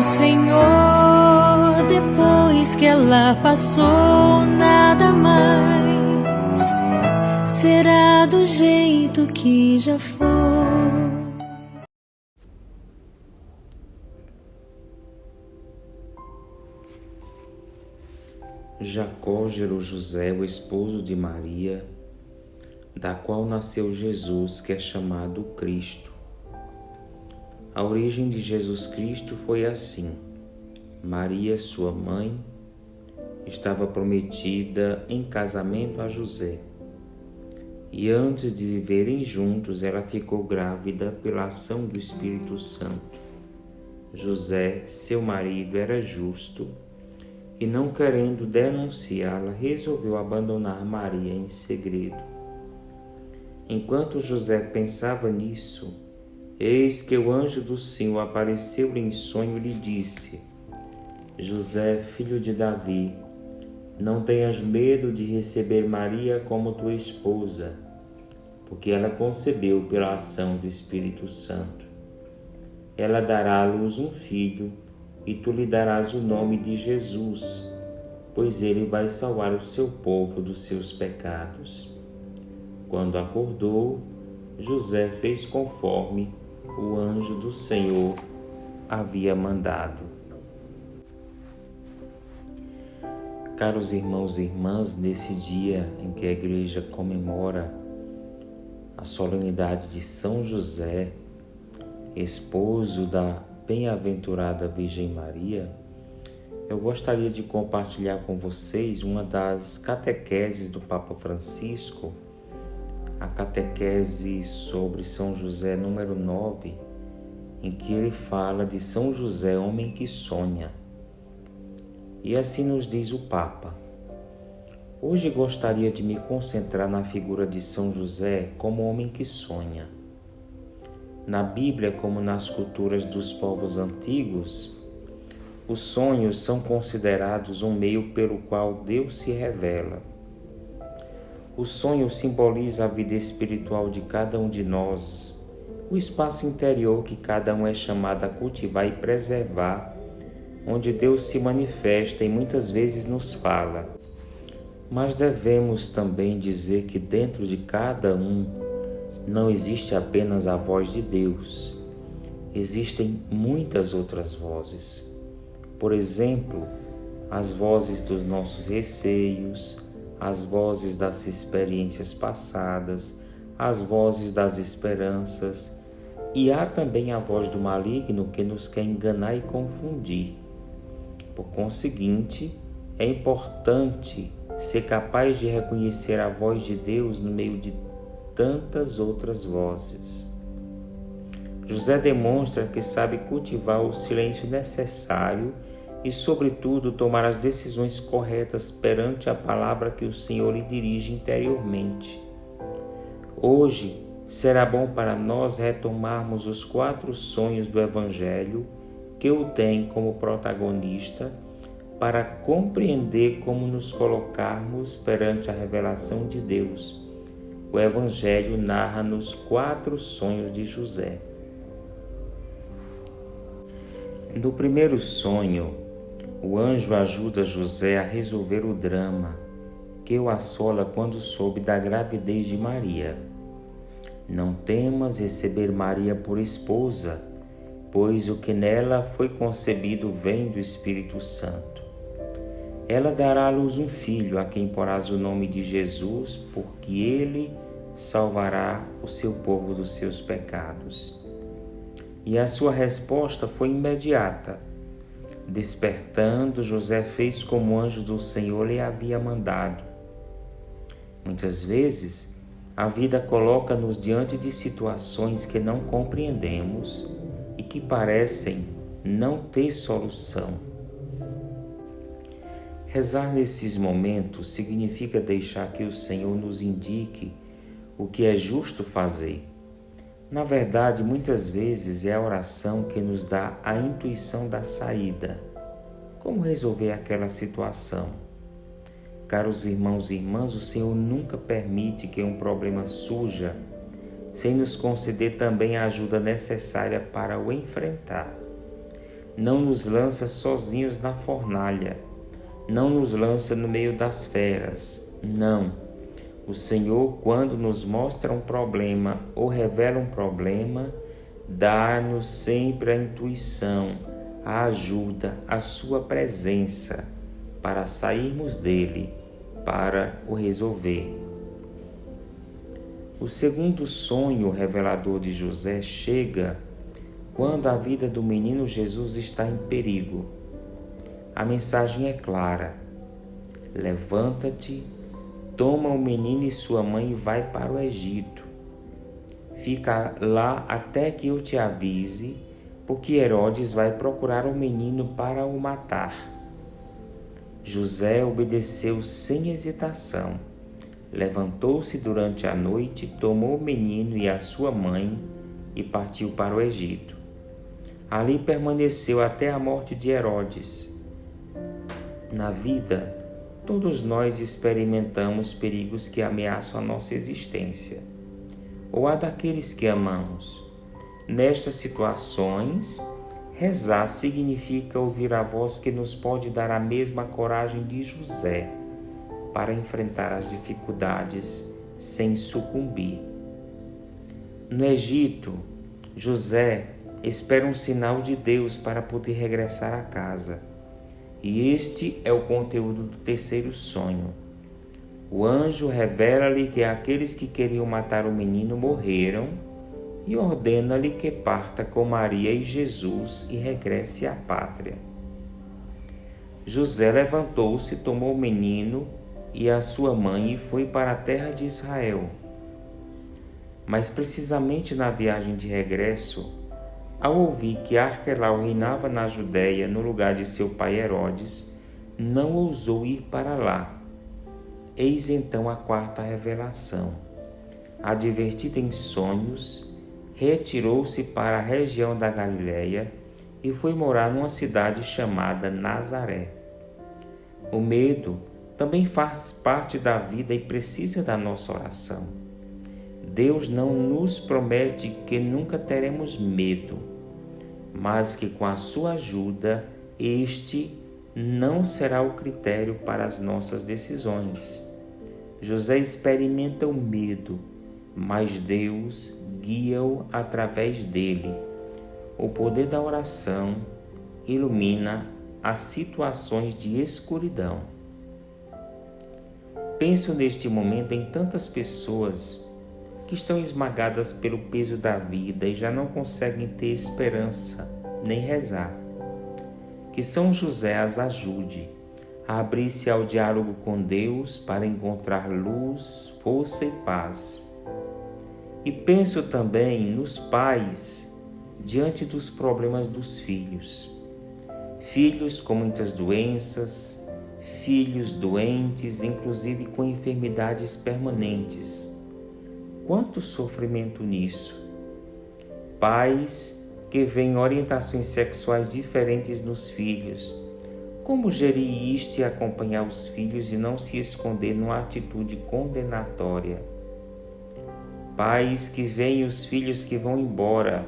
Senhor, depois que ela passou, nada mais será do jeito que já foi. Jacó gerou José, o esposo de Maria, da qual nasceu Jesus, que é chamado Cristo. A origem de Jesus Cristo foi assim: Maria, sua mãe, estava prometida em casamento a José. E antes de viverem juntos, ela ficou grávida pela ação do Espírito Santo. José, seu marido, era justo e, não querendo denunciá-la, resolveu abandonar Maria em segredo. Enquanto José pensava nisso, eis que o anjo do Senhor apareceu-lhe em sonho e lhe disse: José, filho de Davi, não tenhas medo de receber Maria como tua esposa, porque ela concebeu pela ação do Espírito Santo. Ela dará à luz um filho, e tu lhe darás o nome de Jesus, pois ele vai salvar o seu povo dos seus pecados. Quando acordou, José fez conforme o anjo do Senhor havia mandado. Caros irmãos e irmãs, nesse dia em que a Igreja comemora a solenidade de São José, esposo da bem-aventurada Virgem Maria, eu gostaria de compartilhar com vocês uma das catequeses do Papa Francisco, a catequese sobre São José número 9, em que ele fala de São José, homem que sonha. E assim nos diz o Papa: hoje gostaria de me concentrar na figura de São José como homem que sonha. Na Bíblia, como nas culturas dos povos antigos, os sonhos são considerados um meio pelo qual Deus se revela. O sonho simboliza a vida espiritual de cada um de nós, o espaço interior que cada um é chamado a cultivar e preservar, onde Deus se manifesta e muitas vezes nos fala. Mas devemos também dizer que dentro de cada um não existe apenas a voz de Deus, existem muitas outras vozes. Por exemplo, as vozes dos nossos receios, as vozes das experiências passadas, as vozes das esperanças, e há também a voz do maligno que nos quer enganar e confundir. Por conseguinte, é importante ser capaz de reconhecer a voz de Deus no meio de tantas outras vozes. José demonstra que sabe cultivar o silêncio necessário e, sobretudo, tomar as decisões corretas perante a palavra que o Senhor lhe dirige interiormente. Hoje será bom para nós retomarmos os 4 sonhos do Evangelho que o tem como protagonista, para compreender como nos colocarmos perante a revelação de Deus. O Evangelho narra-nos 4 sonhos de José. No primeiro sonho, o anjo ajuda José a resolver o drama que o assola quando soube da gravidez de Maria. Não temas receber Maria por esposa, pois o que nela foi concebido vem do Espírito Santo. Ela dará à luz um filho, a quem porás o nome de Jesus, porque ele salvará o seu povo dos seus pecados. E a sua resposta foi imediata. Despertando, José fez como o anjo do Senhor lhe havia mandado. Muitas vezes, a vida coloca-nos diante de situações que não compreendemos e que parecem não ter solução. Rezar nesses momentos significa deixar que o Senhor nos indique o que é justo fazer. Na verdade, muitas vezes é a oração que nos dá a intuição da saída. Como resolver aquela situação? Caros irmãos e irmãs, o Senhor nunca permite que um problema surja sem nos conceder também a ajuda necessária para o enfrentar. não nos lança sozinhos na fornalha, não nos lança no meio das feras, não. O Senhor, quando nos mostra um problema ou revela um problema, dá-nos sempre a intuição, a ajuda, a sua presença para sairmos dele, para o resolver. O segundo sonho revelador de José chega quando a vida do menino Jesus está em perigo. A mensagem é clara: levanta-te, toma o menino e sua mãe e vai para o Egito. Fica lá até que eu te avise, porque Herodes vai procurar o menino para o matar. José obedeceu sem hesitação. Levantou-se durante a noite, tomou o menino e a sua mãe e partiu para o Egito. Ali permaneceu até a morte de Herodes. Na vida, todos nós experimentamos perigos que ameaçam a nossa existência, ou a daqueles que amamos. Nestas situações, rezar significa ouvir a voz que nos pode dar a mesma coragem de José para enfrentar as dificuldades sem sucumbir. No Egito, José espera um sinal de Deus para poder regressar a casa. E este é o conteúdo do terceiro sonho. O anjo revela-lhe que aqueles que queriam matar o menino morreram e ordena-lhe que parta com Maria e Jesus e regresse à pátria. José levantou-se, tomou o menino e a sua mãe e foi para a terra de Israel. Mas precisamente na viagem de regresso, ao ouvir que Arquelau reinava na Judéia no lugar de seu pai Herodes, não ousou ir para lá. Eis então a quarta revelação. Advertido em sonhos, retirou-se para a região da Galiléia e foi morar numa cidade chamada Nazaré. O medo também faz parte da vida e precisa da nossa oração. Deus não nos promete que nunca teremos medo, mas que com a sua ajuda, este não será o critério para as nossas decisões. José experimenta o medo, mas Deus guia-o através dele. O poder da oração ilumina as situações de escuridão. Penso neste momento em tantas pessoas que estão esmagadas pelo peso da vida e já não conseguem ter esperança nem rezar. Que São José as ajude a abrir-se ao diálogo com Deus para encontrar luz, força e paz. E penso também nos pais diante dos problemas dos filhos. Filhos com muitas doenças, filhos doentes, inclusive com enfermidades permanentes. Quanto sofrimento nisso! Pais que veem orientações sexuais diferentes nos filhos. Como gerir isto e acompanhar os filhos e não se esconder numa atitude condenatória? Pais que veem os filhos que vão embora,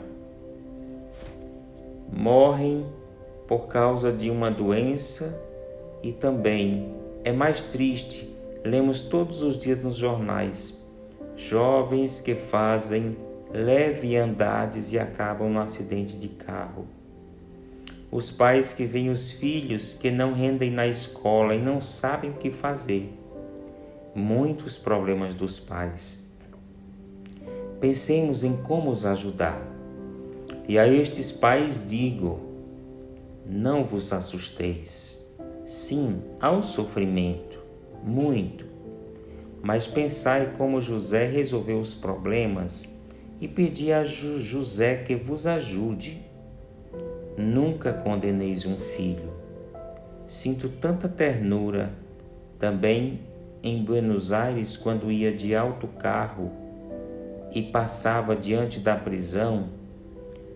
morrem por causa de uma doença e também é mais triste, lemos todos os dias nos jornais, jovens que fazem leviandades e acabam no acidente de carro. Os pais que veem os filhos que não rendem na escola e não sabem o que fazer. Muitos problemas dos pais. Pensemos em como os ajudar. E a estes pais digo: não vos assusteis. Sim, há o sofrimento, muito. Mas pensai como José resolveu os problemas e pedi a José que vos ajude. Nunca condeneis um filho. Sinto tanta ternura. Também em Buenos Aires, quando ia de autocarro e passava diante da prisão,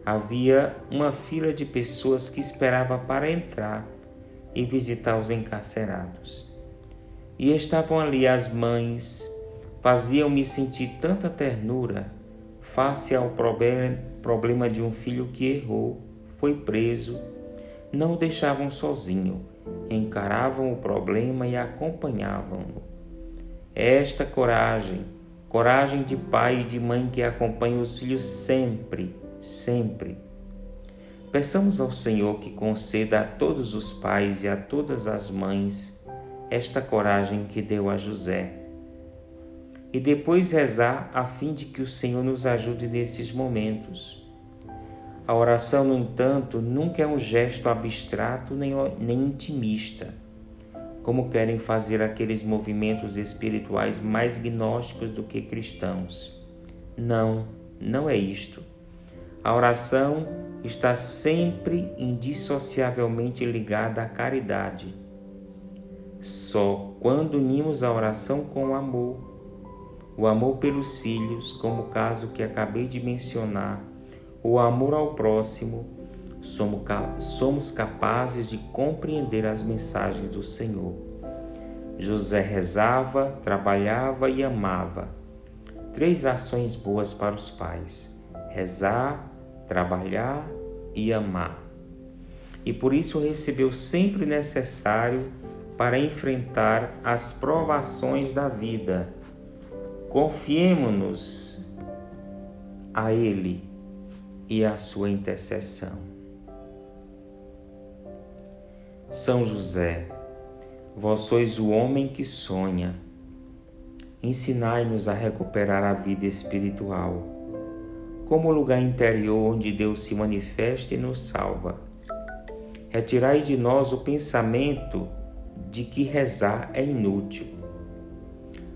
havia uma fila de pessoas que esperava para entrar e visitar os encarcerados. E estavam ali as mães, faziam-me sentir tanta ternura face ao problema de um filho que errou, foi preso, não o deixavam sozinho, encaravam o problema e acompanhavam-no. Esta coragem de pai e de mãe que acompanha os filhos sempre, sempre. Peçamos ao Senhor que conceda a todos os pais e a todas as mães esta coragem que deu a José. E depois rezar a fim de que o Senhor nos ajude nesses momentos. A oração, no entanto, nunca é um gesto abstrato nem intimista, como querem fazer aqueles movimentos espirituais mais gnósticos do que cristãos. Não, não é isto. A oração está sempre indissociavelmente ligada à caridade. Só quando unimos a oração com o amor pelos filhos, como o caso que acabei de mencionar, o amor ao próximo, somos capazes de compreender as mensagens do Senhor. José rezava, trabalhava e amava. 3 ações boas para os pais: rezar, trabalhar e amar. E por isso recebeu sempre necessário para enfrentar as provações da vida. Confiemo-nos a Ele e à sua intercessão. São José, vós sois o homem que sonha. Ensinai-nos a recuperar a vida espiritual, como lugar interior onde Deus se manifesta e nos salva. Retirai de nós o pensamento de que rezar é inútil.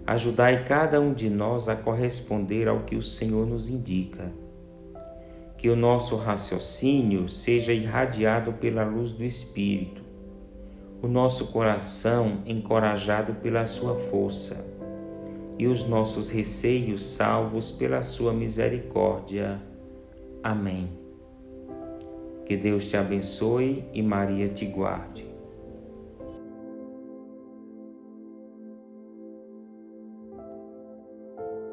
Ajudai cada um de nós a corresponder ao que o Senhor nos indica. Que o nosso raciocínio seja irradiado pela luz do Espírito, o nosso coração encorajado pela sua força e os nossos receios salvos pela sua misericórdia. Amém. Que Deus te abençoe e Maria te guarde.